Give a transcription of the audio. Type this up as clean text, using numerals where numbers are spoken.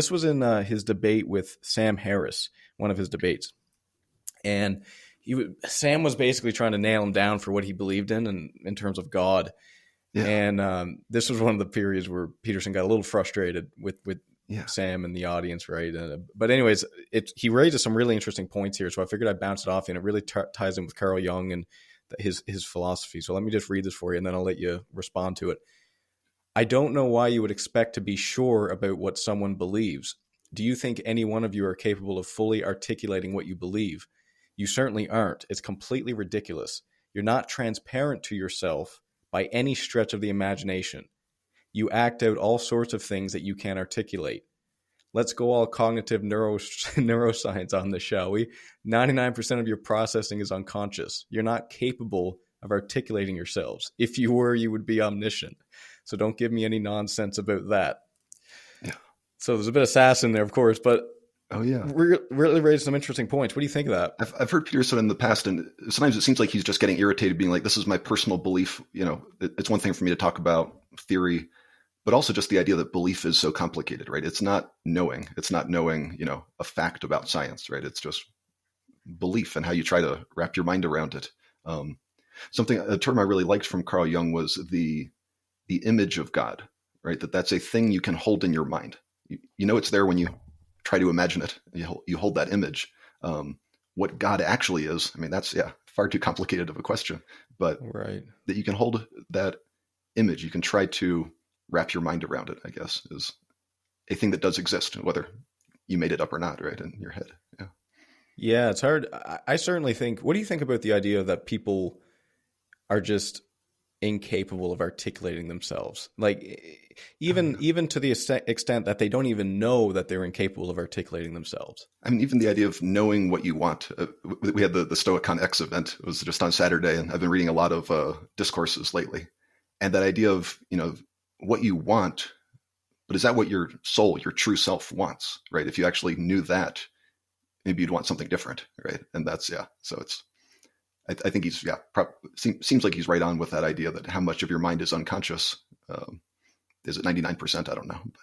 This was in his debate with Sam Harris, one of his debates. And Sam was basically trying to nail him down for what he believed in and in terms of God. Yeah. And this was one of the periods where Peterson got a little frustrated with Sam and the audience, right? But anyways, he raises some really interesting points here, so I figured I'd bounce it off you, and it really ties in with Carl Jung and his philosophy. So let me just read this for you, and then I'll let you respond to it. I don't know why you would expect to be sure about what someone believes. Do you think any one of you are capable of fully articulating what you believe? You certainly aren't. It's completely ridiculous. You're not transparent to yourself by any stretch of the imagination. You act out all sorts of things that you can't articulate. Let's go all cognitive neuroscience on this, shall we? 99% of your processing is unconscious. You're not capable of articulating yourselves. If you were, you would be omniscient. So don't give me any nonsense about that. Yeah. So there's a bit of sass in there, of course, but really raised some interesting points. What do you think of that? I've heard Peterson in the past, and sometimes it seems like he's just getting irritated, being like, this is my personal belief. You know, it's one thing for me to talk about theory, but also just the idea that belief is so complicated, right? It's not knowing, you know, a fact about science, right? It's just belief and how you try to wrap your mind around it. A term I really liked from Carl Jung was the image of God, right? That's a thing you can hold in your mind. You know, it's there when you try to imagine it. You hold that image. What God actually is, I mean, that's far too complicated of a question, but that you can hold that image, you can try to wrap your mind around it, I guess, is a thing that does exist, whether you made it up or not, right, in your head. Yeah, it's hard. I certainly think, what do you think about the idea that people are just incapable of articulating themselves? Like even to the extent that they don't even know that they're incapable of articulating themselves. I mean, even the idea of knowing what you want. We had the StoicCon X event. It was just on Saturday, and I've been reading a lot of discourses lately. And that idea of, you know, what you want, but is that what your soul, your true self wants, right? If you actually knew that, maybe you'd want something different, right? And that's, so it's, I think he's, seems like he's right on with that idea that how much of your mind is unconscious. Is it 99%? I don't know. But